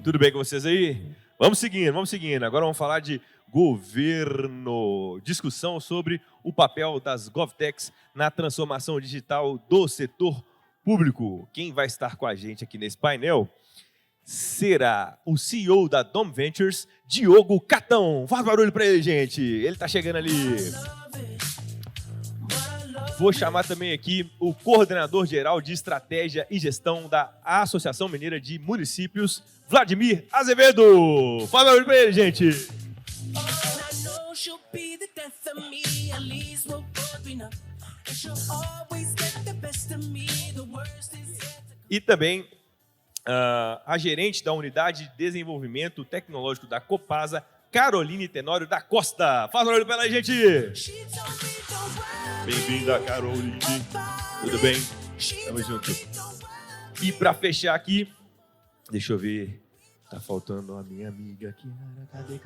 Tudo bem com vocês aí? Vamos seguindo. Agora vamos falar de governo. Discussão sobre o papel das GovTechs na transformação digital do setor público. Quem vai estar com a gente aqui nesse painel será o CEO da Dom Ventures, Diogo Catão. Faz barulho para ele, gente. Ele está chegando ali. Vou chamar também aqui o coordenador geral de estratégia e gestão da Associação Mineira de Municípios, Vladimir Azevedo. Fala barulho pra ele, gente. E também a gerente da Unidade de Desenvolvimento Tecnológico da Copasa, Caroline Tenório da Costa. Fala barulho pra ela, gente. Bem-vinda, Caroline. Tudo bem? Tamo junto. E para fechar aqui, deixa eu ver. Tá faltando a minha amiga aqui. Cadê?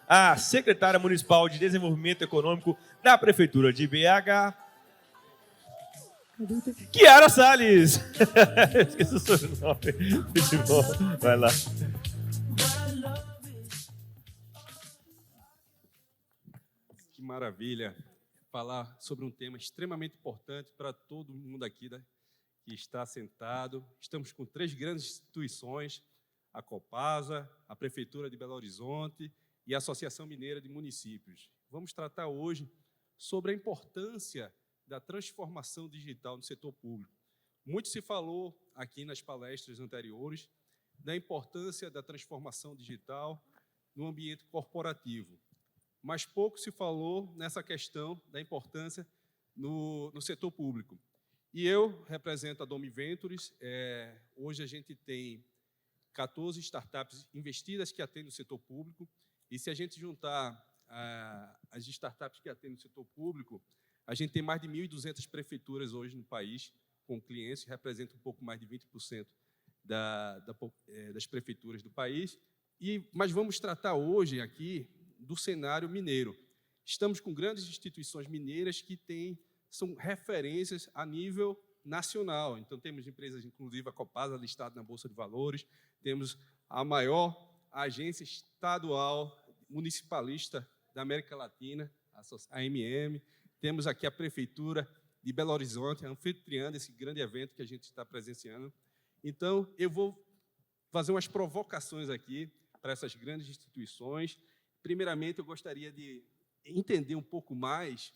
A secretária municipal de Desenvolvimento Econômico da Prefeitura de BH, Kiara Salles. Esqueci o sobrenome. Vai lá. Que maravilha. Falar sobre um tema extremamente importante para todo mundo aqui que está sentado. Estamos com 3 grandes instituições, a Copasa, a Prefeitura de Belo Horizonte e a Associação Mineira de Municípios. Vamos tratar hoje sobre a importância da transformação digital no setor público. Muito se falou aqui nas palestras anteriores da importância da transformação digital no ambiente corporativo. Mas pouco se falou nessa questão da importância no setor público. E eu represento a Dom Ventures. Hoje a gente tem 14 startups investidas que atendem o setor público, e se a gente juntar as startups que atendem o setor público, a gente tem mais de 1.200 prefeituras hoje no país, com clientes, que representam um pouco mais de 20% das prefeituras do país. Mas vamos tratar hoje aqui do cenário mineiro. Estamos com grandes instituições mineiras que são referências a nível nacional. Então, temos empresas, inclusive a Copasa, listada na Bolsa de Valores, temos a maior agência estadual municipalista da América Latina, a AMM, temos aqui a Prefeitura de Belo Horizonte, anfitriã desse grande evento que a gente está presenciando. Então, eu vou fazer umas provocações aqui para essas grandes instituições. Primeiramente, eu gostaria de entender um pouco mais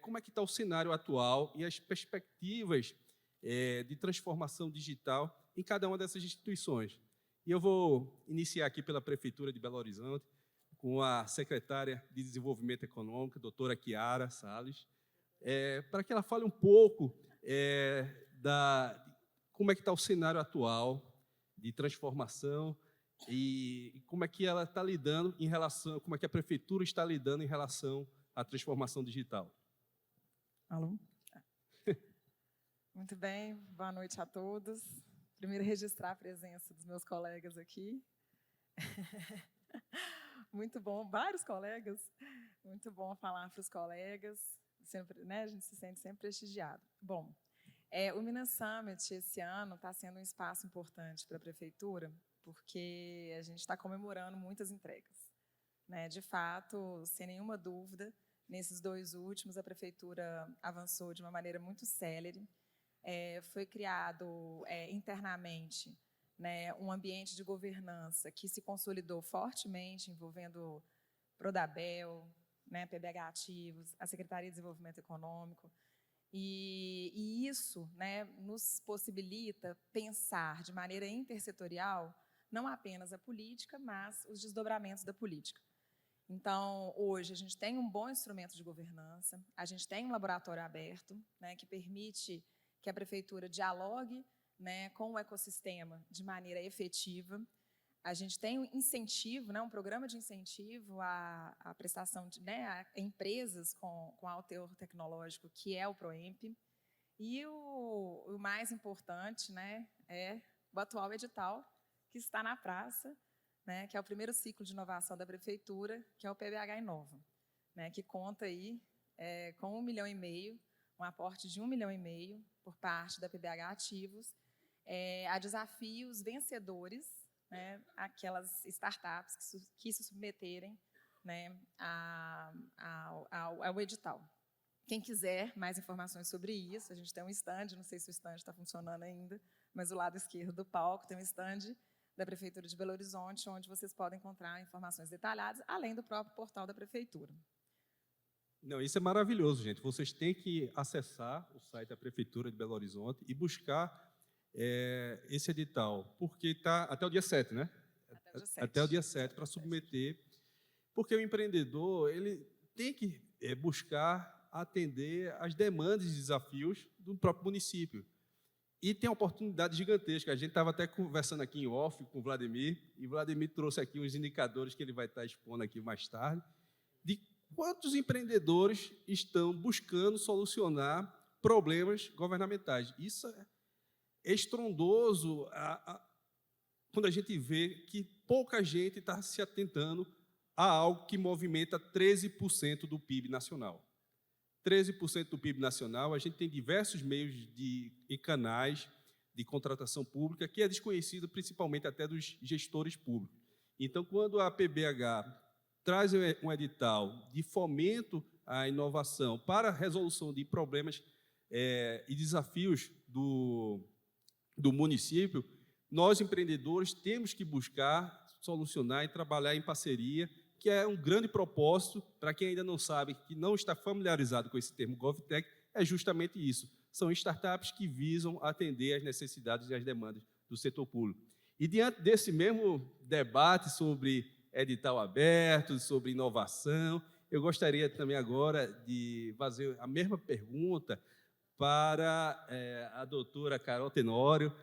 como é que está o cenário atual e as perspectivas de transformação digital em cada uma dessas instituições. E eu vou iniciar aqui pela Prefeitura de Belo Horizonte, com a secretária de Desenvolvimento Econômico, doutora Kiara Salles, para que ela fale um pouco como é que está o cenário atual de transformação e como é que ela está lidando como é que a Prefeitura está lidando em relação à transformação digital. Alô? Muito bem, boa noite a todos. Primeiro, registrar a presença dos meus colegas aqui. Muito bom, vários colegas. Muito bom falar para os colegas. Sempre, né, a gente se sente sempre prestigiado. Bom, o Minas Summit esse ano está sendo um espaço importante para a Prefeitura, porque a gente está comemorando muitas entregas, né? De fato, sem nenhuma dúvida, nesses 2 últimos, a Prefeitura avançou de uma maneira muito célere. Foi criado internamente, né, um ambiente de governança que se consolidou fortemente, envolvendo Prodabel, né, PBH Ativos, a Secretaria de Desenvolvimento Econômico, e isso, né, nos possibilita pensar de maneira intersetorial não apenas a política, mas os desdobramentos da política. Então, hoje, a gente tem um bom instrumento de governança, a gente tem um laboratório aberto, né, que permite que a Prefeitura dialogue, né, com o ecossistema de maneira efetiva. A gente tem um incentivo, né, um programa de incentivo à prestação a empresas com alto teor tecnológico, que é o PROEMP. E o mais importante, né, é o atual edital, que está na praça, né, que é o primeiro ciclo de inovação da Prefeitura, que é o PBH Inova, né, que conta aí com 1,5 milhão, um aporte de 1,5 milhão por parte da PBH Ativos, a desafios vencedores, né, aquelas startups que se submeterem, né, ao edital. Quem quiser mais informações sobre isso, a gente tem um stand, não sei se o stand está funcionando ainda, mas do lado esquerdo do palco tem um stand da Prefeitura de Belo Horizonte, onde vocês podem encontrar informações detalhadas, além do próprio portal da Prefeitura. Não, isso é maravilhoso, gente. Vocês têm que acessar o site da Prefeitura de Belo Horizonte e buscar esse edital, porque está até o dia 7, né? Até o dia 7. Até o dia 7 para submeter, porque o empreendedor ele tem que buscar atender às demandas e desafios do próprio município. E tem uma oportunidade gigantesca. A gente estava até conversando aqui em off com o Vladimir, e o Vladimir trouxe aqui uns indicadores que ele vai estar expondo aqui mais tarde, de quantos empreendedores estão buscando solucionar problemas governamentais. Isso é estrondoso quando a gente vê que pouca gente está se atentando a algo que movimenta 13% do PIB nacional. 13% do PIB nacional, a gente tem diversos meios e canais de contratação pública que é desconhecido principalmente até dos gestores públicos. Então, quando a PBH traz um edital de fomento à inovação para a resolução de problemas e desafios do município, nós, empreendedores, temos que buscar solucionar e trabalhar em parceria, que é um grande propósito. Para quem ainda não sabe, que não está familiarizado com esse termo GovTech, é justamente isso. São startups que visam atender às necessidades e às demandas do setor público. E diante desse mesmo debate sobre edital aberto, sobre inovação, eu gostaria também agora de fazer a mesma pergunta para a doutora Carol Tenório,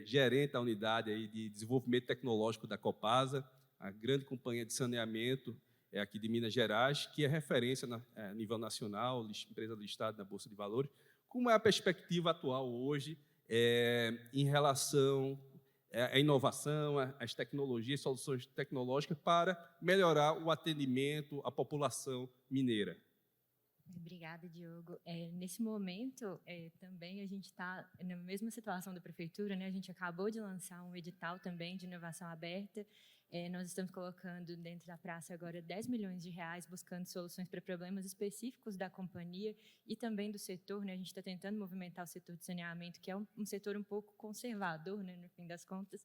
gerente da unidade aí de desenvolvimento tecnológico da Copasa, a grande companhia de saneamento aqui de Minas Gerais, que é referência a nível nacional, empresa do Estado na Bolsa de Valores. Como é a perspectiva atual hoje em relação à inovação, às tecnologias, soluções tecnológicas para melhorar o atendimento à população mineira? Obrigada, Diogo. Nesse momento, também a gente está na mesma situação da Prefeitura, né? A gente acabou de lançar um edital também de inovação aberta. Nós estamos colocando dentro da praça agora 10 milhões de reais, buscando soluções para problemas específicos da companhia e também do setor, né? A gente está tentando movimentar o setor de saneamento, que é um setor um pouco conservador, né, no fim das contas,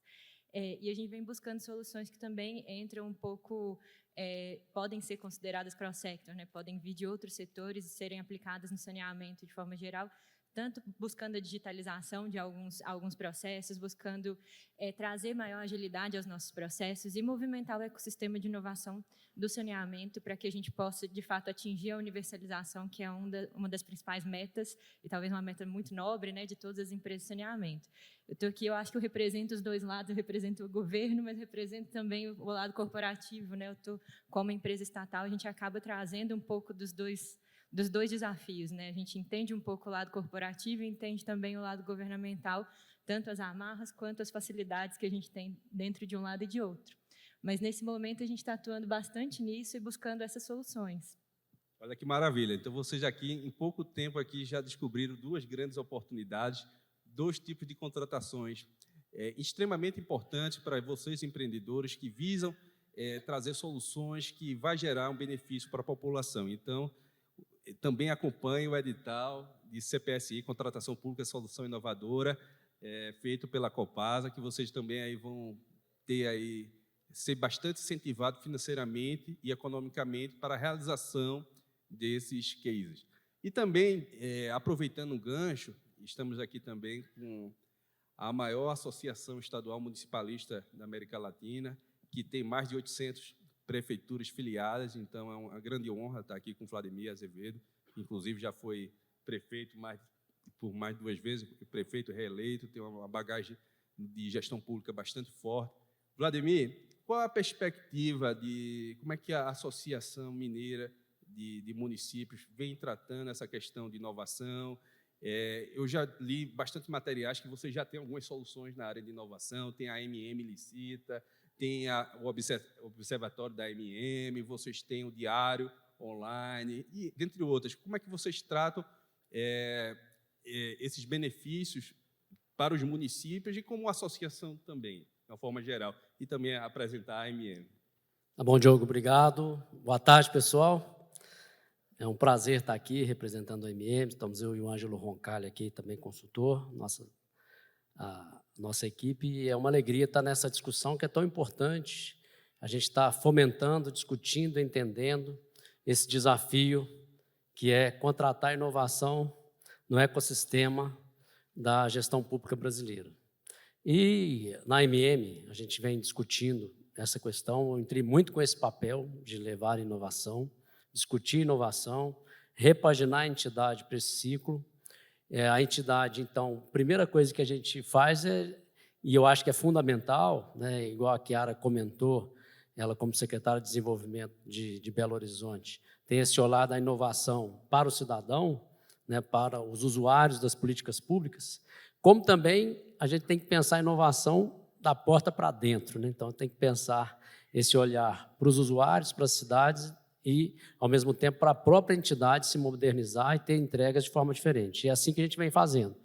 e a gente vem buscando soluções que também entram um pouco, podem ser consideradas cross-sector, né? Podem vir de outros setores e serem aplicadas no saneamento de forma geral, tanto buscando a digitalização de alguns processos, buscando trazer maior agilidade aos nossos processos e movimentar o ecossistema de inovação do saneamento para que a gente possa, de fato, atingir a universalização, que é uma das principais metas, e talvez uma meta muito nobre, né, de todas as empresas de saneamento. Eu estou aqui, eu acho que eu represento os dois lados, eu represento o governo, mas represento também o lado corporativo, né? Eu estou, como empresa estatal, a gente acaba trazendo um pouco dos dois desafios, né? A gente entende um pouco o lado corporativo e entende também o lado governamental, tanto as amarras quanto as facilidades que a gente tem dentro de um lado e de outro. Mas, nesse momento, a gente está atuando bastante nisso e buscando essas soluções. Olha que maravilha. Então, vocês aqui, em pouco tempo, aqui já descobriram duas grandes oportunidades, 2 tipos de contratações extremamente importantes para vocês, empreendedores, que visam trazer soluções que vai gerar um benefício para a população. Então, também acompanhe o edital de CPSI, Contratação Pública Solução Inovadora, feito pela Copasa, que vocês também aí vão ter aí, ser bastante incentivado financeiramente e economicamente para a realização desses cases. E também, aproveitando o gancho, estamos aqui também com a maior associação estadual municipalista da América Latina, que tem mais de 800 prefeituras filiadas, então é uma grande honra estar aqui com o Vladimir Azevedo, que inclusive já foi prefeito por mais de 2 vezes, prefeito reeleito, tem uma bagagem de gestão pública bastante forte. Vladimir, qual a perspectiva de como é que a Associação Mineira de Municípios vem tratando essa questão de inovação? Eu já li bastante materiais que vocês já têm algumas soluções na área de inovação, tem a MM Licita, tem o Observatório da MM, vocês têm o Diário Online, e dentre outras. Como é que vocês tratam esses benefícios para os municípios e como associação também? uma forma geral, e também apresentar a MM. Tá bom, Diogo, obrigado. Boa tarde, pessoal. É um prazer estar aqui representando a MM. Estamos eu e o Ângelo Roncalli aqui, também consultor, a nossa equipe. E é uma alegria estar nessa discussão que é tão importante. A gente está fomentando, discutindo, entendendo esse desafio que é contratar inovação no ecossistema da gestão pública brasileira. E na MM, a gente vem discutindo essa questão, eu entrei muito com esse papel de levar inovação, discutir inovação, repaginar a entidade para esse ciclo. A entidade, então, a primeira coisa que a gente faz e eu acho que é fundamental, né, igual a Chiara comentou, ela como secretária de Desenvolvimento de Belo Horizonte, tem esse olhar da inovação para o cidadão, né, para os usuários das políticas públicas, como também a gente tem que pensar a inovação da porta para dentro, né? Então, tem que pensar esse olhar para os usuários, para as cidades e, ao mesmo tempo, para a própria entidade se modernizar e ter entregas de forma diferente. E é assim que a gente vem fazendo.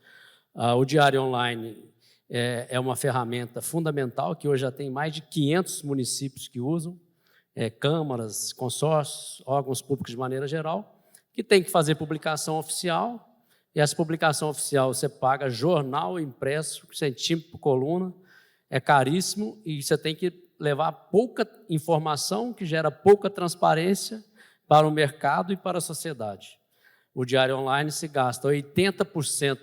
O Diário Online é uma ferramenta fundamental, que hoje já tem mais de 500 municípios que usam, câmaras, consórcios, órgãos públicos de maneira geral, que tem que fazer publicação oficial, e essa publicação oficial você paga jornal impresso, centímetro por coluna, é caríssimo, e você tem que levar pouca informação, que gera pouca transparência para o mercado e para a sociedade. O Diário Online se gasta 80%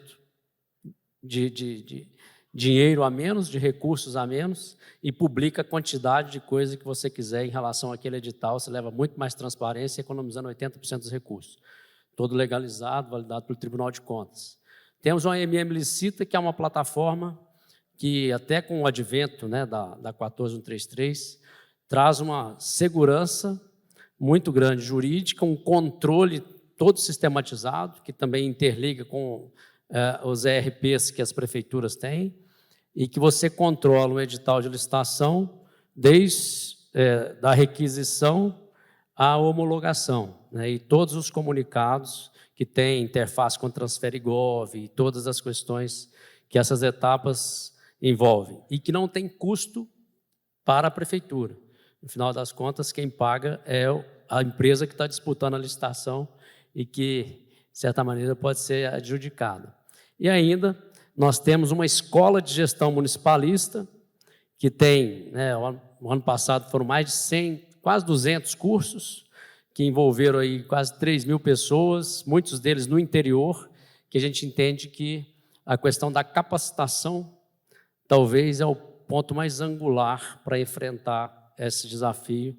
de dinheiro a menos, de recursos a menos, e publica a quantidade de coisa que você quiser em relação àquele edital, você leva muito mais transparência, economizando 80% dos recursos. Todo legalizado, validado pelo Tribunal de Contas. Temos uma MM Licita, que é uma plataforma que, até com o advento, né, da 14133, traz uma segurança muito grande jurídica, um controle todo sistematizado, que também interliga com os ERPs que as prefeituras têm, e que você controla o edital de licitação desde da requisição à homologação, né, e todos os comunicados que têm interface com Transferigov e todas as questões que essas etapas envolvem, e que não tem custo para a prefeitura. No final das contas, quem paga é a empresa que está disputando a licitação e que, de certa maneira, pode ser adjudicada. E ainda, nós temos uma escola de gestão municipalista, que tem, né, no ano passado foram mais de 100, quase 200 cursos, que envolveram aí quase 3.000 pessoas, muitos deles no interior, que a gente entende que a questão da capacitação talvez é o ponto mais angular para enfrentar esse desafio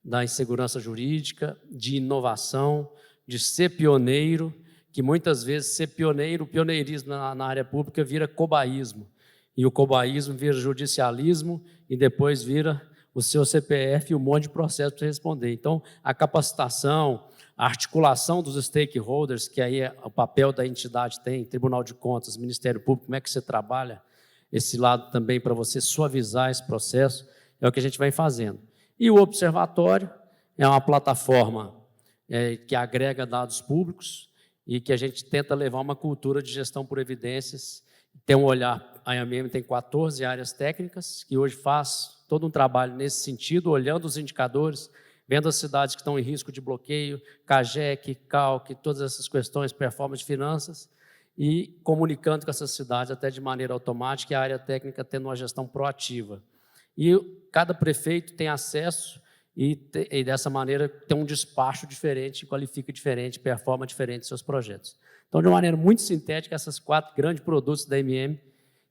da insegurança jurídica, de inovação, de ser pioneiro, que muitas vezes ser pioneiro, o pioneirismo na área pública vira cobaísmo, e o cobaísmo vira judicialismo, e depois vira o seu CPF e um monte de processo para você responder. Então, a capacitação, a articulação dos stakeholders, que aí o papel da entidade tem, Tribunal de Contas, Ministério Público, como é que você trabalha esse lado também para você suavizar esse processo, é o que a gente vai fazendo. E o Observatório é uma plataforma que agrega dados públicos e que a gente tenta levar uma cultura de gestão por evidências, tem um olhar, a AMM tem 14 áreas técnicas, que hoje faz todo um trabalho nesse sentido, olhando os indicadores, vendo as cidades que estão em risco de bloqueio, CAGEC, CALC, todas essas questões, performance de finanças, e comunicando com essas cidades até de maneira automática, e a área técnica tendo uma gestão proativa. E cada prefeito tem acesso e dessa maneira tem um despacho diferente, qualifica diferente, performa diferente seus projetos. Então, de uma maneira muito sintética, esses 4 grandes produtos da MM,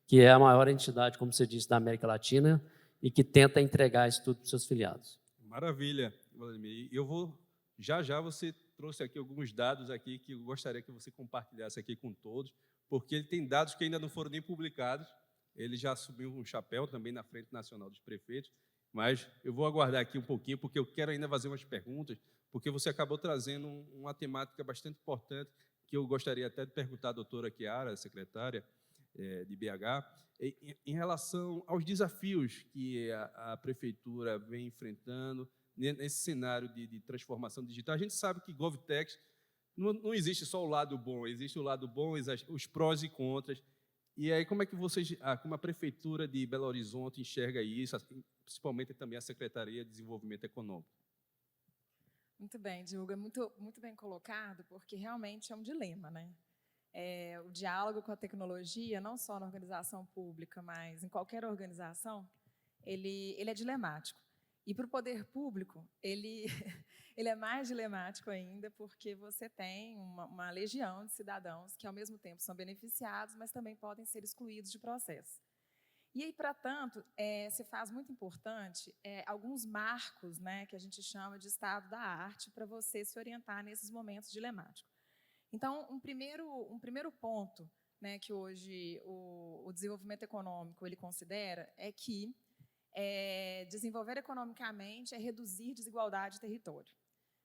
que é a maior entidade, como você disse, da América Latina, e que tenta entregar isso tudo para os seus filiados. Maravilha, Vladimir. Eu vou, já você trouxe aqui alguns dados aqui que eu gostaria que você compartilhasse aqui com todos, porque ele tem dados que ainda não foram nem publicados, ele já assumiu um chapéu também na Frente Nacional dos Prefeitos, mas eu vou aguardar aqui um pouquinho, porque eu quero ainda fazer umas perguntas, porque você acabou trazendo uma temática bastante importante, que eu gostaria até de perguntar à doutora Chiara, secretária de BH, em relação aos desafios que a Prefeitura vem enfrentando nesse cenário de transformação digital. A gente sabe que GovTech não existe só o lado bom, existe o lado bom, os prós e contras. E aí, como é que como a Prefeitura de Belo Horizonte enxerga isso, assim, principalmente também a Secretaria de Desenvolvimento Econômico? Muito bem, Diogo, é muito bem colocado, porque realmente é um dilema, né? O diálogo com a tecnologia, não só na organização pública, mas em qualquer organização, ele é dilemático. E para o poder público, ele é mais dilemático ainda, porque você tem uma legião de cidadãos que, ao mesmo tempo, são beneficiados, mas também podem ser excluídos de processo. E aí, para tanto, se faz muito importante alguns marcos, né, que a gente chama de estado da arte, para você se orientar nesses momentos dilemáticos. Então, um primeiro ponto, né, que hoje o desenvolvimento econômico ele considera é que desenvolver economicamente é reduzir desigualdade de território.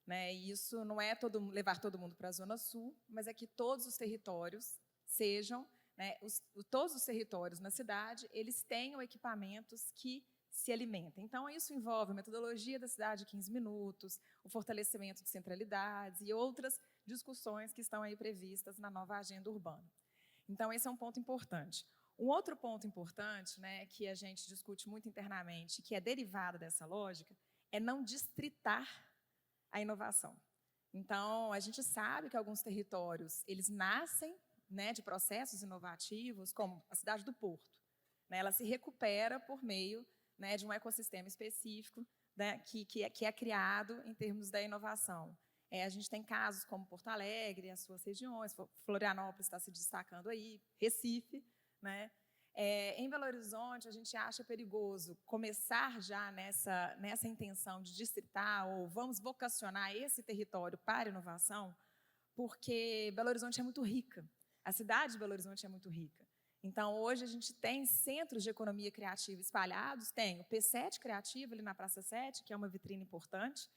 Né? E isso não é levar todo mundo para a Zona Sul, mas é que todos os territórios sejam, né, todos os territórios na cidade, eles tenham equipamentos que se alimentem. Então, isso envolve a metodologia da cidade de 15 minutos, o fortalecimento de centralidades e outras discussões que estão aí previstas na nova agenda urbana. Então, esse é um ponto importante. Um outro ponto importante, né, que a gente discute muito internamente, que é derivado dessa lógica, é não distritar a inovação. Então, a gente sabe que alguns territórios, eles nascem, né, de processos inovativos, como a cidade do Porto. Né, ela se recupera por meio, né, de um ecossistema específico, né, que é criado em termos da inovação. A gente tem casos como Porto Alegre, as suas regiões, Florianópolis está se destacando aí, Recife. Né? Em Belo Horizonte, a gente acha perigoso começar já nessa intenção de distritar ou vamos vocacionar esse território para inovação, porque Belo Horizonte é muito rica, a cidade de Belo Horizonte é muito rica. Então, hoje a gente tem centros de economia criativa espalhados, tem o P7 Criativo ali na Praça 7, que é uma vitrine importante,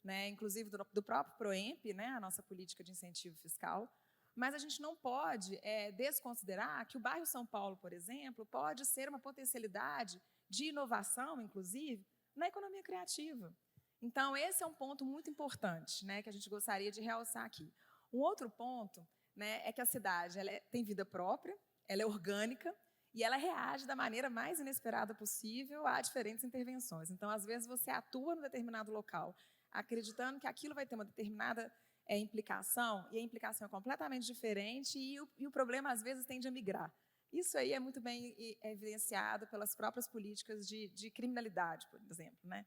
né, inclusive do próprio PROEMP, né, a nossa política de incentivo fiscal. Mas a gente não pode desconsiderar que o bairro São Paulo, por exemplo, pode ser uma potencialidade de inovação, inclusive, na economia criativa. Então, esse é um ponto muito importante, né, que a gente gostaria de realçar aqui. Um outro ponto, né, é que a cidade tem vida própria, ela é orgânica e ela reage da maneira mais inesperada possível a diferentes intervenções. Então, às vezes, você atua num determinado local, acreditando que aquilo vai ter uma determinada implicação, e a implicação é completamente diferente, e o problema, às vezes, tende a migrar. Isso aí é muito bem evidenciado pelas próprias políticas de criminalidade, por exemplo. Né?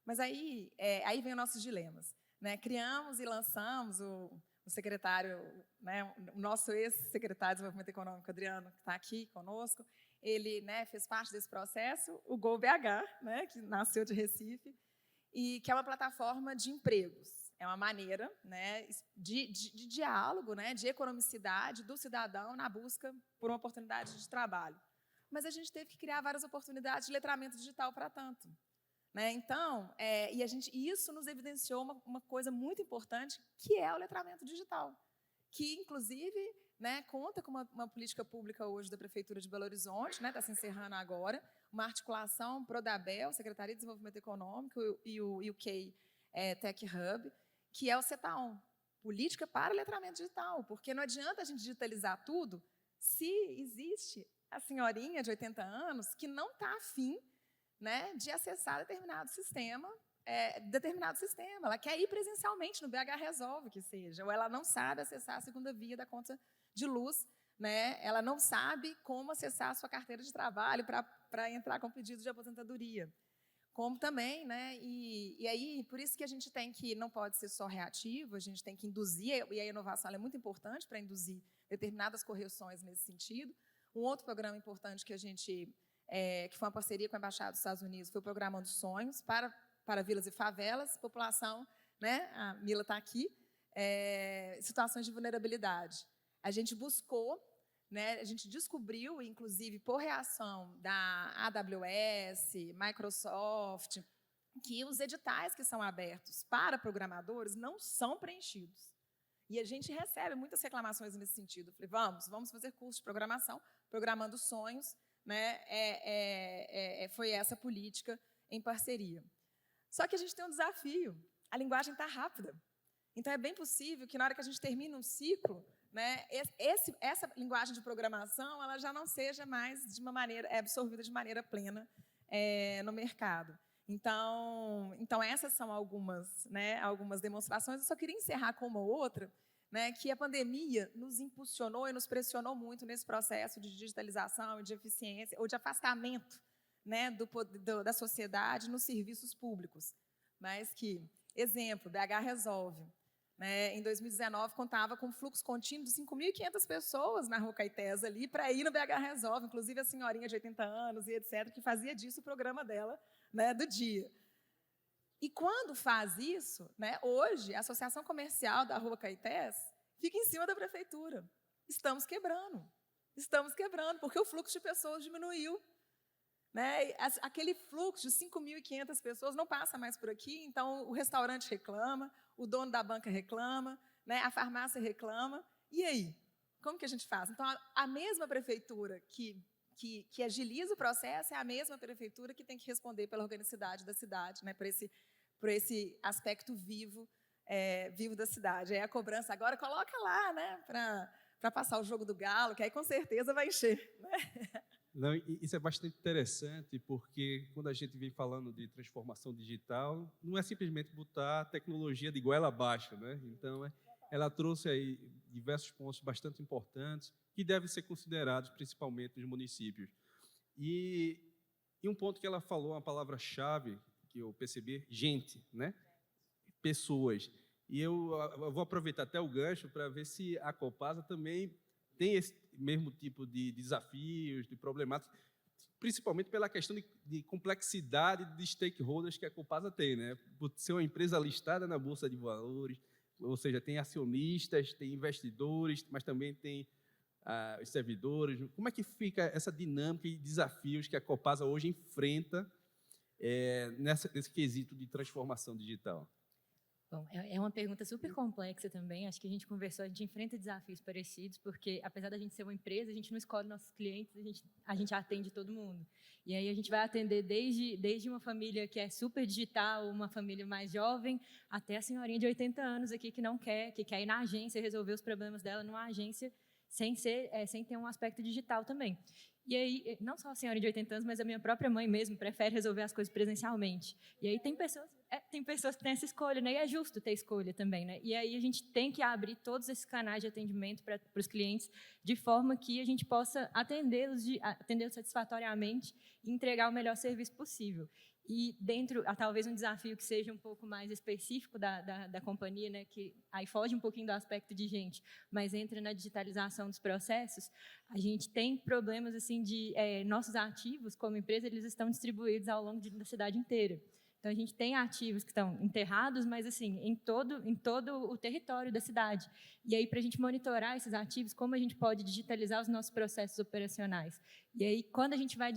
Mas aí vem os nossos dilemas. Né? Criamos e lançamos o secretário, né, o nosso ex-secretário de Desenvolvimento Econômico, Adriano, que está aqui conosco, ele, né, fez parte desse processo, o GoBH, né, que nasceu de Recife, e que é uma plataforma de empregos. É uma maneira, né, de diálogo, né, de economicidade do cidadão na busca por uma oportunidade de trabalho. Mas a gente teve que criar várias oportunidades de letramento digital para tanto. Né? Então, isso nos evidenciou uma coisa muito importante, que é o letramento digital, que, inclusive, né, conta com uma política pública hoje da Prefeitura de Belo Horizonte, está se encerrando agora, uma articulação Prodabel, Secretaria de Desenvolvimento Econômico e o UK Tech Hub, que é o CETAON, Política para Letramento Digital, porque não adianta a gente digitalizar tudo se existe a senhorinha de 80 anos que não está afim, né, de acessar determinado sistema. Ela quer ir presencialmente no BH Resolve, que seja, ou ela não sabe acessar a segunda via da conta de luz, né? Ela não sabe como acessar a sua carteira de trabalho para entrar com pedido de aposentadoria. Como também, né? E aí, por isso que a gente não pode ser só reativo, a gente tem que induzir, e a inovação é muito importante para induzir determinadas correções nesse sentido. Um outro programa importante que a gente que foi uma parceria com a Embaixada dos Estados Unidos, foi o Programando Sonhos para vilas e favelas, população, né, a Mila está aqui, situações de vulnerabilidade. A gente buscou, né, a gente descobriu, inclusive por reação da AWS, Microsoft, que os editais que são abertos para programadores não são preenchidos. E a gente recebe muitas reclamações nesse sentido. Eu falei, vamos fazer curso de programação, Programando Sonhos, né, foi essa política em parceria. Só que a gente tem um desafio, a linguagem está rápida. Então, é bem possível que, na hora que a gente termina um ciclo, né, essa linguagem de programação ela já não seja mais de uma maneira absorvida de maneira plena no mercado. Então essas são algumas, né, algumas demonstrações. Eu só queria encerrar com uma outra, né, que a pandemia nos impulsionou e nos pressionou muito nesse processo de digitalização e de eficiência ou de afastamento, né, da sociedade nos serviços públicos. Mas que, exemplo, BH Resolve, né, em 2019 contava com um fluxo contínuo de 5.500 pessoas na Rua Caetés ali para ir no BH Resolve, inclusive a senhorinha de 80 anos e etc, que fazia disso o programa dela, né, do dia. E quando faz isso, né, hoje, a Associação Comercial da Rua Caetés fica em cima da prefeitura. Estamos quebrando, porque o fluxo de pessoas diminuiu. Né? Aquele fluxo de 5.500 pessoas não passa mais por aqui, então o restaurante reclama, o dono da banca reclama, né? A farmácia reclama. E aí? Como que a gente faz? Então, a mesma prefeitura que agiliza o processo é a mesma prefeitura que tem que responder pela organicidade da cidade, né? Por esse aspecto vivo da cidade. Aí a cobrança agora coloca lá, né? Para passar o jogo do galo, que aí com certeza vai encher. Né? Não, isso é bastante interessante, porque quando a gente vem falando de transformação digital, não é simplesmente botar a tecnologia de goela abaixo, né? Então, ela trouxe aí diversos pontos bastante importantes que devem ser considerados, principalmente nos municípios. E um ponto que ela falou, uma palavra-chave que eu percebi, gente, né? Pessoas. E eu vou aproveitar até o gancho para ver se a Copasa também tem esse mesmo tipo de desafios, de problemáticas, principalmente pela questão de complexidade de stakeholders que a Copasa tem, né? Por ser uma empresa listada na Bolsa de Valores, ou seja, tem acionistas, tem investidores, mas também tem os servidores. Como é que fica essa dinâmica e desafios que a Copasa hoje enfrenta nesse quesito de transformação digital? Bom, é uma pergunta super complexa também. Acho que a gente enfrenta desafios parecidos, porque apesar da gente ser uma empresa, a gente não escolhe nossos clientes, a gente atende todo mundo. E aí a gente vai atender desde uma família que é super digital, uma família mais jovem, até a senhorinha de 80 anos aqui que quer ir na agência resolver os problemas dela numa agência sem ter um aspecto digital também. E aí, não só a senhora de 80 anos, mas a minha própria mãe mesmo prefere resolver as coisas presencialmente. E aí tem pessoas que têm essa escolha, né? E é justo ter escolha também, né? E aí a gente tem que abrir todos esses canais de atendimento para os clientes de forma que a gente possa atendê-los satisfatoriamente e entregar o melhor serviço possível. E talvez um desafio que seja um pouco mais específico da companhia, né, que aí foge um pouquinho do aspecto de gente, mas entra na digitalização dos processos, a gente tem problemas assim nossos ativos como empresa, eles estão distribuídos ao longo da cidade inteira. Então, a gente tem ativos que estão enterrados, mas assim, em todo o território da cidade. E aí, para a gente monitorar esses ativos, como a gente pode digitalizar os nossos processos operacionais? E aí, quando a gente vai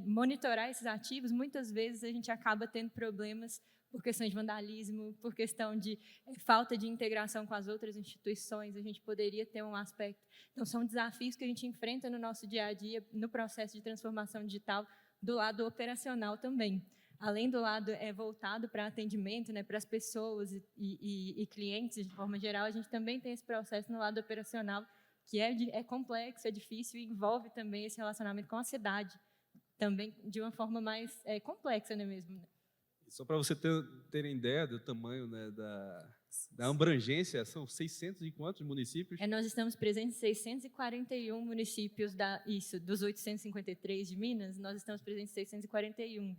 monitorar esses ativos, muitas vezes a gente acaba tendo problemas por questões de vandalismo, por questão de falta de integração com as outras instituições, a gente poderia ter um aspecto. Então, são desafios que a gente enfrenta no nosso dia a dia, no processo de transformação digital, do lado operacional também. Além do lado voltado para atendimento, né, para as pessoas e clientes, de forma geral, a gente também tem esse processo no lado operacional, que é complexo, é difícil e envolve também esse relacionamento com a cidade, também de uma forma mais complexa, né, mesmo. Só para você terem ideia do tamanho, né, da abrangência, são 600 e quantos municípios? Nós estamos presentes em 641 municípios dos 853 de Minas, nós estamos presentes em 641.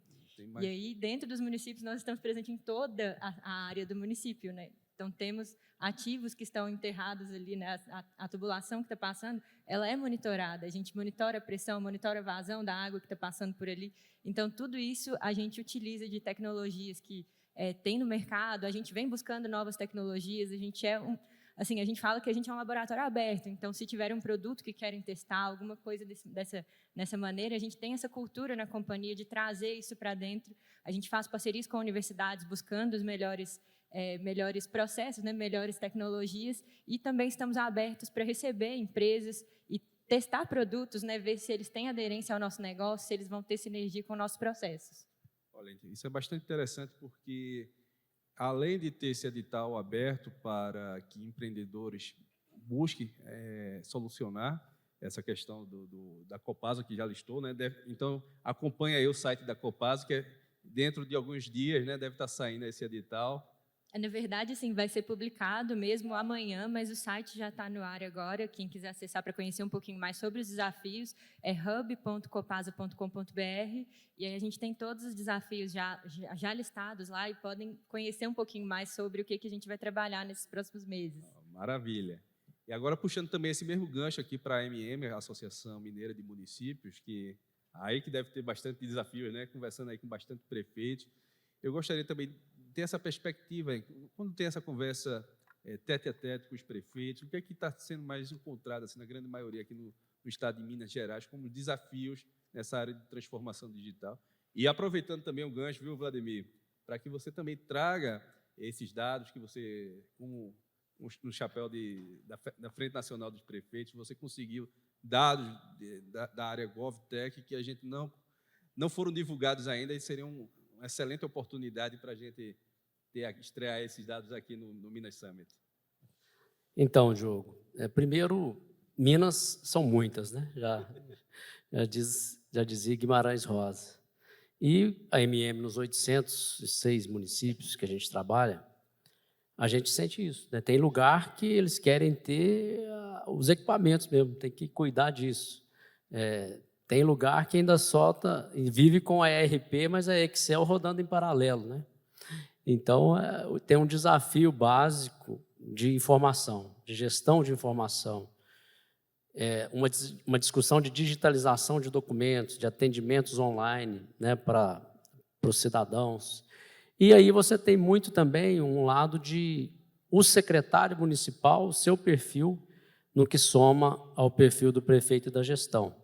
E aí, dentro dos municípios, nós estamos presentes em toda a área do município, né? Então, temos ativos que estão enterrados ali, né? A tubulação que está passando, ela é monitorada. A gente monitora a pressão, monitora a vazão da água que está passando por ali. Então, tudo isso a gente utiliza de tecnologias que tem no mercado. A gente vem buscando novas tecnologias. A gente a gente fala que a gente é um laboratório aberto, então, se tiver um produto que querem testar, alguma coisa dessa maneira, a gente tem essa cultura na companhia de trazer isso para dentro. A gente faz parcerias com universidades, buscando os melhores processos, né, melhores tecnologias, e também estamos abertos para receber empresas e testar produtos, né, ver se eles têm aderência ao nosso negócio, se eles vão ter sinergia com nossos processos. Olha, isso é bastante interessante porque, além de ter esse edital aberto para que empreendedores busque solucionar essa questão da Copasa, que já listou, né? Então, acompanhe aí o site da Copasa, que dentro de alguns dias, né, deve estar saindo esse edital. Na verdade, assim, vai ser publicado mesmo amanhã, mas o site já está no ar agora. Quem quiser acessar para conhecer um pouquinho mais sobre os desafios, é hub.copasa.com.br. E aí a gente tem todos os desafios já listados lá e podem conhecer um pouquinho mais sobre o que a gente vai trabalhar nesses próximos meses. Maravilha. E agora, puxando também esse mesmo gancho aqui para a AMM, a Associação Mineira de Municípios, que aí que deve ter bastante desafios, né? Conversando aí com bastante prefeitos. Eu gostaria também de ter essa perspectiva, quando tem essa conversa tete a tete com os prefeitos, o que é que está sendo mais encontrado, assim, na grande maioria aqui no estado de Minas Gerais, como desafios nessa área de transformação digital? E aproveitando também o gancho, viu, Vladimir, para que você também traga esses dados que você, como no chapéu da Frente Nacional dos Prefeitos, você conseguiu dados da área GovTech que a gente não foram divulgados ainda e seria uma excelente oportunidade para a gente estrear esses dados aqui no Minas Summit. Então, Diogo, primeiro, Minas são muitas, né? Já dizia Guimarães Rosa. E a MM, nos 806 municípios que a gente trabalha, a gente sente isso, né? Tem lugar que eles querem ter os equipamentos mesmo, tem que cuidar disso. Tem lugar que ainda solta e vive com a ERP, mas a Excel rodando em paralelo, né? Então, tem um desafio básico de informação, de gestão de informação, uma discussão de digitalização de documentos, de atendimentos online, né, para os cidadãos. E aí você tem muito também um lado de o secretário municipal, o seu perfil, no que soma ao perfil do prefeito e da gestão.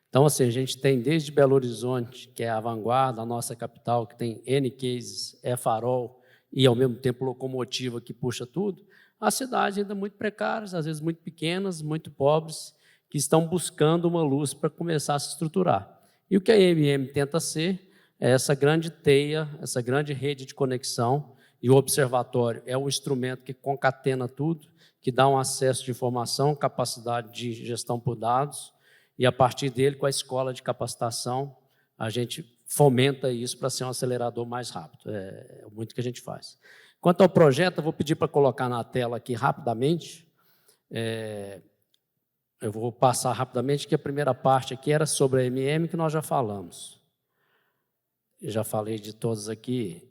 Então, assim, a gente tem desde Belo Horizonte, que é a vanguarda, a nossa capital, que tem N cases, é farol e, ao mesmo tempo, locomotiva que puxa tudo, as cidades ainda muito precárias, às vezes muito pequenas, muito pobres, que estão buscando uma luz para começar a se estruturar. E o que a AMM tenta ser é essa grande teia, essa grande rede de conexão, e o observatório é um instrumento que concatena tudo, que dá um acesso de informação, capacidade de gestão por dados, e, a partir dele, com a escola de capacitação, a gente fomenta isso para ser um acelerador mais rápido. É muito que a gente faz. Quanto ao projeto, eu vou pedir para colocar na tela aqui rapidamente. Eu vou passar rapidamente, que a primeira parte aqui era sobre a MM, que nós já falamos. Eu já falei de todos aqui.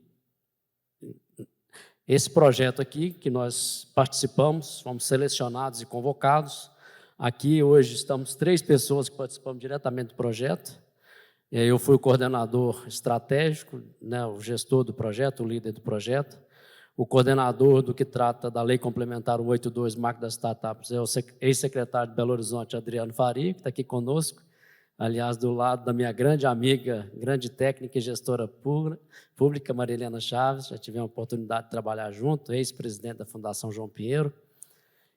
Esse projeto aqui, que nós participamos, fomos selecionados e convocados. Aqui, hoje, estamos 3 pessoas que participamos diretamente do projeto. Eu fui o coordenador estratégico, né, o gestor do projeto, o líder do projeto. O coordenador do que trata da Lei Complementar 182, Marco das Startups, é o ex-secretário de Belo Horizonte, Adriano Faria, que está aqui conosco. Aliás, do lado da minha grande amiga, grande técnica e gestora pública, Marilena Chaves, já tivemos a oportunidade de trabalhar junto, ex-presidente da Fundação João Pinheiro.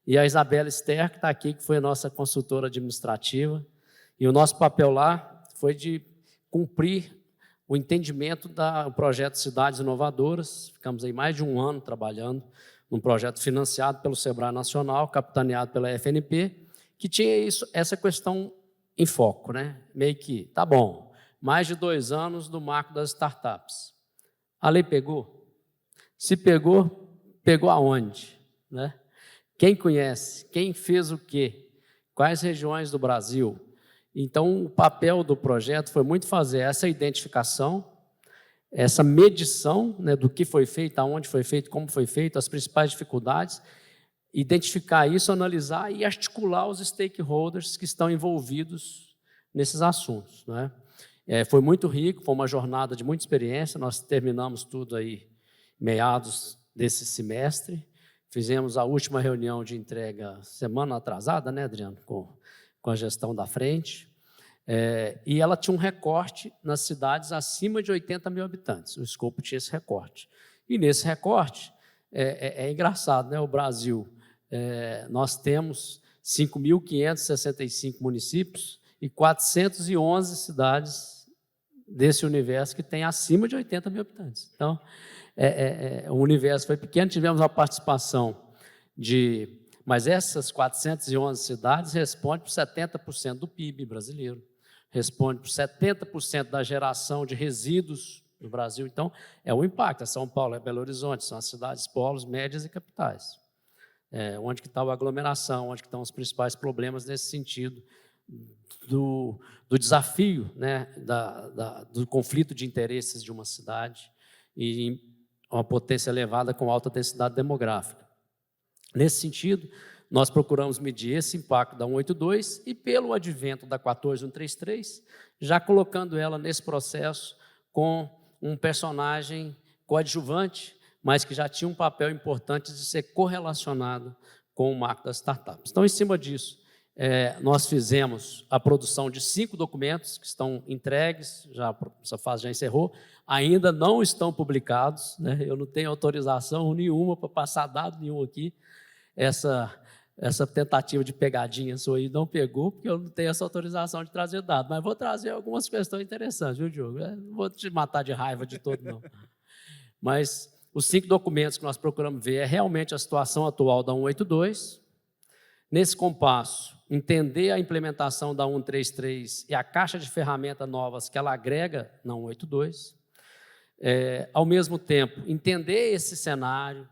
E a Isabela Ster, que está aqui, que foi a nossa consultora administrativa. E o nosso papel lá foi de cumprir o entendimento do projeto Cidades Inovadoras. Ficamos aí mais de 1 ano trabalhando num projeto financiado pelo Sebrae Nacional, capitaneado pela FNP, que tinha essa questão em foco, né? Meio que, tá bom, mais de 2 anos do marco das startups. A lei pegou? Se pegou, pegou aonde? Né? Quem conhece? Quem fez o quê? Quais regiões do Brasil? Então, o papel do projeto foi muito fazer essa identificação, essa medição, né, do que foi feito, aonde foi feito, como foi feito, as principais dificuldades, identificar isso, analisar e articular os stakeholders que estão envolvidos nesses assuntos. Né? Foi muito rico, foi uma jornada de muita experiência, nós terminamos tudo aí meados desse semestre, fizemos a última reunião de entrega semana atrasada, né, Adriano, com a gestão da frente, e ela tinha um recorte nas cidades acima de 80 mil habitantes, o escopo tinha esse recorte. E nesse recorte, é engraçado, né, o Brasil, nós temos 5.565 municípios e 411 cidades desse universo que tem acima de 80 mil habitantes. Então, o universo foi pequeno, tivemos uma participação de Mas essas 411 cidades respondem por 70% do PIB brasileiro, respondem por 70% da geração de resíduos no Brasil. Então, é o impacto. É São Paulo, é Belo Horizonte, são as cidades polos, médias e capitais. Onde que está a aglomeração, onde que estão os principais problemas nesse sentido do desafio, né, do conflito de interesses de uma cidade e uma potência elevada com alta densidade demográfica. Nesse sentido, nós procuramos medir esse impacto da 182 e, pelo advento da 14133, já colocando ela nesse processo com um personagem coadjuvante, mas que já tinha um papel importante de ser correlacionado com o marco das startups. Então, em cima disso, nós fizemos a produção de 5 documentos que estão entregues, essa fase já encerrou, ainda não estão publicados, né? Eu não tenho autorização nenhuma para passar dado nenhum aqui. Essa tentativa de pegadinha sua aí não pegou, porque eu não tenho essa autorização de trazer dado, mas vou trazer algumas questões interessantes, viu, Diogo? Não vou te matar de raiva de todo, não. Mas os 5 documentos que nós procuramos ver é realmente a situação atual da 182, nesse compasso, entender a implementação da 133 e a caixa de ferramentas novas que ela agrega na 182, ao mesmo tempo, entender esse cenário,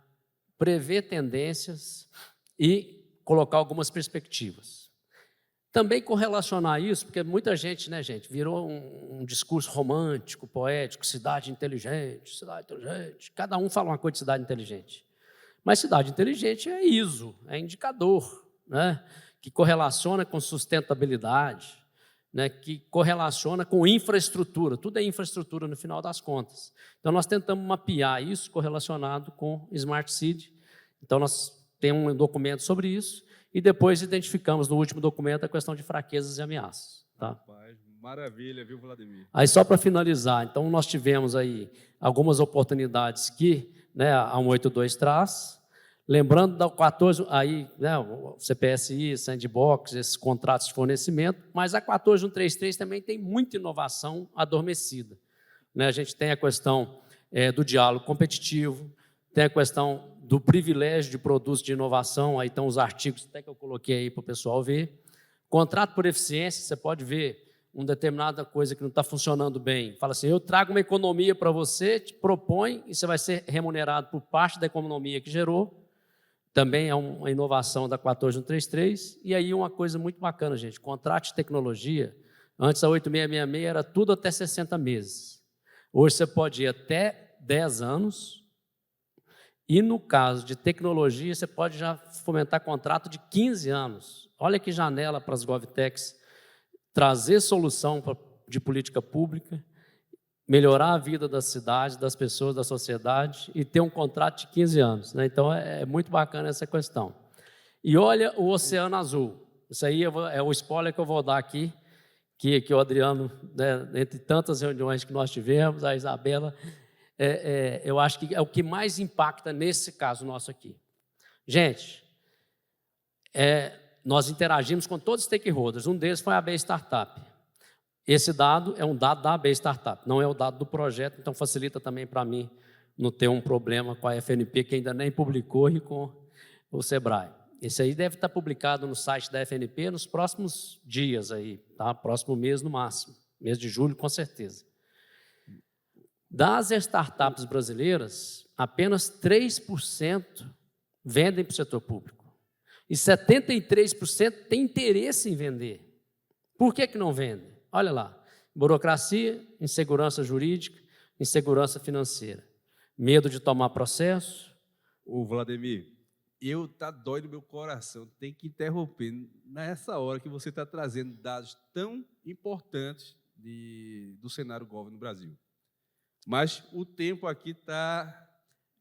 prever tendências e colocar algumas perspectivas. Também correlacionar isso, porque muita gente, né, gente, virou um discurso romântico, poético, cidade inteligente, cada um fala uma coisa de cidade inteligente. Mas cidade inteligente é ISO, é indicador, né, que correlaciona com sustentabilidade, né, que correlaciona com infraestrutura, tudo é infraestrutura no final das contas. Então, nós tentamos mapear isso correlacionado com Smart City. Então, nós temos um documento sobre isso e depois identificamos no último documento a questão de fraquezas e ameaças. Tá? Rapaz, maravilha, viu, Vladimir? Aí, só para finalizar, então, nós tivemos aí algumas oportunidades que, né, a 182 traz. Lembrando da 14, aí, né, o CPSI, Sandbox, esses contratos de fornecimento, mas a 14133 também tem muita inovação adormecida. Né, a gente tem a questão do diálogo competitivo, tem a questão do privilégio de produtos de inovação, aí estão os artigos até que eu coloquei aí para o pessoal ver. Contrato por eficiência, você pode ver uma determinada coisa que não está funcionando bem. Fala assim, eu trago uma economia para você, te propõe, e você vai ser remunerado por parte da economia que gerou. Também é uma inovação da 14133. E aí uma coisa muito bacana, gente, contrato de tecnologia, antes a 8666 era tudo até 60 meses. Hoje você pode ir até 10 anos, e no caso de tecnologia, você pode já fomentar contrato de 15 anos. Olha que janela para as GovTechs trazer solução de política pública, melhorar a vida da cidade, das pessoas, da sociedade e ter um contrato de 15 anos. Né? Então, é muito bacana essa questão. E olha o Oceano Azul. Isso aí é o spoiler que eu vou dar aqui, que o Adriano, né, entre tantas reuniões que nós tivemos, a Isabela, eu acho que é o que mais impacta nesse caso nosso aqui. Gente, nós interagimos com todos os stakeholders. Um deles foi a AB Startup. Esse dado é um dado da AB Startup, não é o dado do projeto, então facilita também para mim não ter um problema com a FNP, que ainda nem publicou, e com o Sebrae. Esse aí deve estar publicado no site da FNP nos próximos dias, aí, tá? Próximo mês no máximo, mês de julho com certeza. Das startups brasileiras, apenas 3% vendem para o setor público e 73% têm interesse em vender. Por que não vendem? Olha lá, burocracia, insegurança jurídica, insegurança financeira, medo de tomar processo. Ô, Vladimir, tá dói no meu coração, tem que interromper nessa hora que você está trazendo dados tão importantes do cenário Gov no Brasil. Mas o tempo aqui está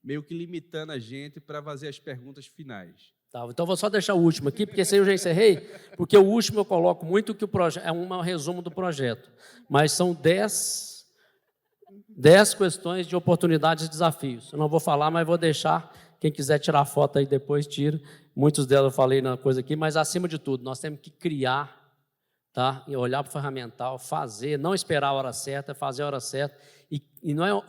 meio que limitando a gente para fazer as perguntas finais. Tá, então, vou só deixar o último aqui, porque esse aí eu já encerrei, porque o último eu coloco muito que o projeto é um resumo do projeto, mas são 10 questões de oportunidades e desafios. Eu não vou falar, mas vou deixar, quem quiser tirar foto aí depois, tira. Muitos delas eu falei na coisa aqui, mas acima de tudo, nós temos que criar, tá? E olhar para o ferramental, fazer, não esperar a hora certa, fazer a hora certa. E não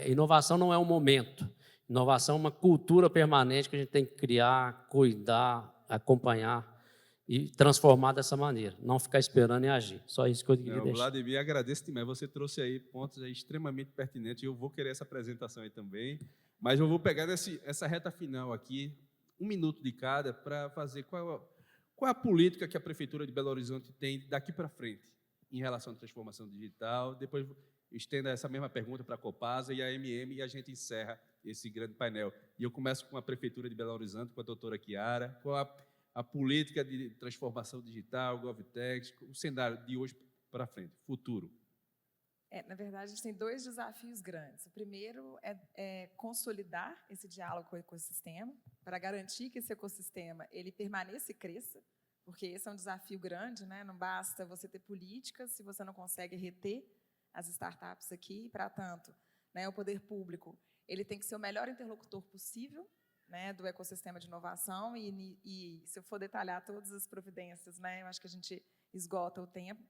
inovação não é um momento. Inovação é uma cultura permanente que a gente tem que criar, cuidar, acompanhar e transformar dessa maneira, não ficar esperando e agir. Só isso que eu queria deixar. Vladimir, agradeço demais. Você trouxe aí pontos aí extremamente pertinentes. Eu vou querer essa apresentação aí também, mas eu vou pegar essa reta final aqui, 1 minuto de cada, para fazer qual é a política que a Prefeitura de Belo Horizonte tem daqui para frente em relação à transformação digital. Depois estenda essa mesma pergunta para a Copasa e a MM e a gente encerra esse grande painel. E eu começo com a Prefeitura de Belo Horizonte, com a doutora Chiara. Qual a política de transformação digital, GovTech, o cenário de hoje para frente, futuro? Na verdade, a gente tem 2 desafios grandes. O primeiro é consolidar esse diálogo com o ecossistema, para garantir que esse ecossistema ele permaneça e cresça, porque esse é um desafio grande, né? Não basta você ter políticas se você não consegue reter as startups aqui. Para tanto, né, o poder público ele tem que ser o melhor interlocutor possível, né, do ecossistema de inovação, e se eu for detalhar todas as providências, né, eu acho que a gente esgota o tempo.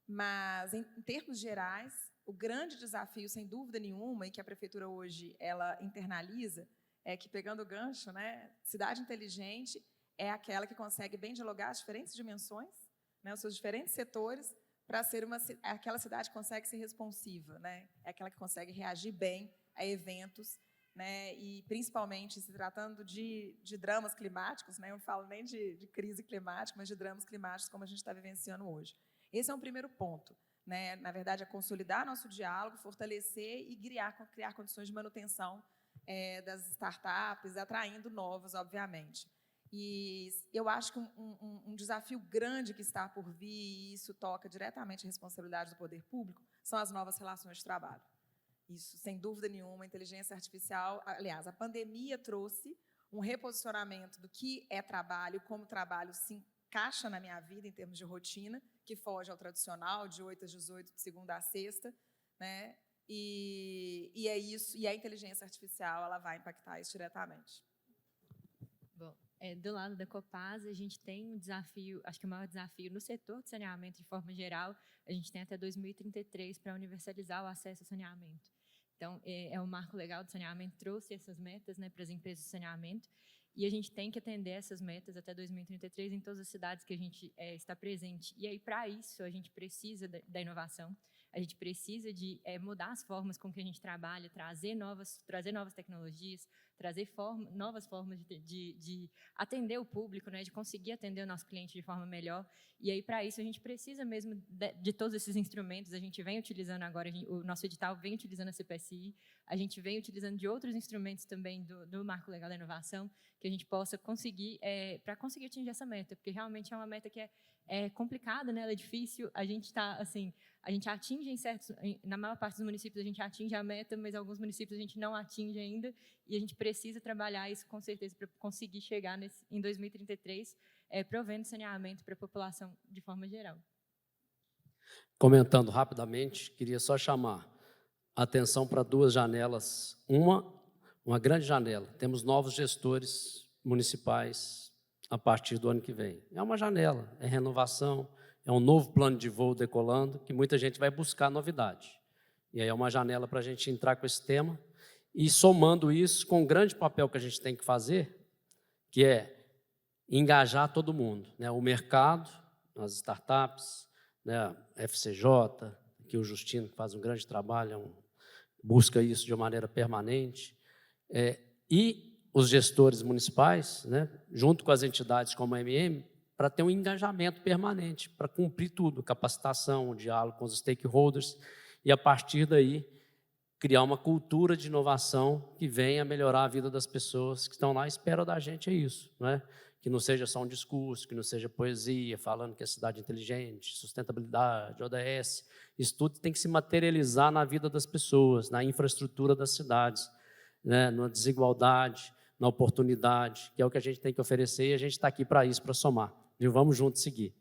Mas, em termos gerais, o grande desafio, sem dúvida nenhuma, e que a Prefeitura hoje ela internaliza, é que, pegando o gancho, né, cidade inteligente é aquela que consegue bem dialogar as diferentes dimensões, né, os seus diferentes setores, para ser aquela cidade que consegue ser responsiva, né, é aquela que consegue reagir bem a eventos, né, e principalmente se tratando de dramas climáticos, né, eu não falo nem de crise climática, mas de dramas climáticos como a gente está vivenciando hoje. Esse é um primeiro ponto, né, na verdade, é consolidar nosso diálogo, fortalecer e criar condições de manutenção das startups, atraindo novas, obviamente. E eu acho que um desafio grande que está por vir, e isso toca diretamente a responsabilidade do poder público, são as novas relações de trabalho. Isso, sem dúvida nenhuma, a inteligência artificial, aliás, a pandemia trouxe um reposicionamento do que é trabalho, como o trabalho se encaixa na minha vida em termos de rotina, que foge ao tradicional, de 8 às 18, de segunda a sexta, né? E é isso, e a inteligência artificial ela vai impactar isso diretamente. Bom, do lado da Copasa, a gente tem um desafio, acho que o maior desafio no setor de saneamento de forma geral, a gente tem até 2033 para universalizar o acesso ao saneamento. Então, o marco legal do saneamento trouxe essas metas, né, para as empresas de saneamento, e a gente tem que atender essas metas até 2033 em todas as cidades que a gente está presente. E aí, para isso, a gente precisa da inovação, a gente precisa de mudar as formas com que a gente trabalha, trazer novas tecnologias, trazer novas formas de atender o público, né, de conseguir atender o nosso cliente de forma melhor. E aí, para isso, a gente precisa mesmo de todos esses instrumentos. A gente vem utilizando agora, o nosso edital vem utilizando a CPSI, a gente vem utilizando de outros instrumentos também do Marco Legal da Inovação, que a gente possa conseguir, para conseguir atingir essa meta, porque realmente é uma meta que é complicada, né, ela é difícil, a gente está, assim, a gente atinge na maior parte dos municípios a gente atinge a meta, mas alguns municípios a gente não atinge ainda, e a gente precisa trabalhar isso com certeza para conseguir chegar em 2033, provendo saneamento para a população de forma geral. Comentando rapidamente, queria só chamar a atenção para 2 janelas. Uma grande janela, temos novos gestores municipais a partir do ano que vem. É uma janela, é renovação, é um novo plano de voo decolando, que muita gente vai buscar novidade. E aí é uma janela para a gente entrar com esse tema, e somando isso com o grande papel que a gente tem que fazer, que é engajar todo mundo, né? O mercado, as startups, né? A FCJ, que o Justino faz um grande trabalho, busca isso de uma maneira permanente, e os gestores municipais, né? Junto com as entidades como a MM, para ter um engajamento permanente, para cumprir tudo, capacitação, um diálogo com os stakeholders, e a partir daí criar uma cultura de inovação que venha melhorar a vida das pessoas que estão lá à espera da gente, é isso, não é? Que não seja só um discurso, que não seja poesia, falando que é cidade inteligente, sustentabilidade, ODS, isso tudo tem que se materializar na vida das pessoas, na infraestrutura das cidades, né? Na desigualdade, na oportunidade, que é o que a gente tem que oferecer, e a gente está aqui para isso, para somar. E vamos juntos seguir.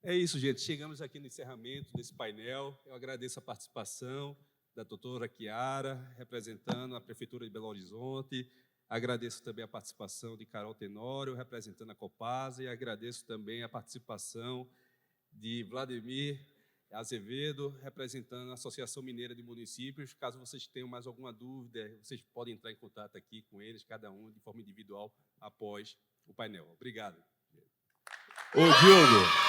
É isso, gente. Chegamos aqui no encerramento desse painel. Eu agradeço a participação da doutora Chiara, representando a Prefeitura de Belo Horizonte. Agradeço também a participação de Carol Tenório, representando a Copasa, e agradeço também a participação de Vladimir Azevedo, representando a Associação Mineira de Municípios. Caso vocês tenham mais alguma dúvida, vocês podem entrar em contato aqui com eles, cada um de forma individual, após o painel. Obrigado. Ô, Diogo,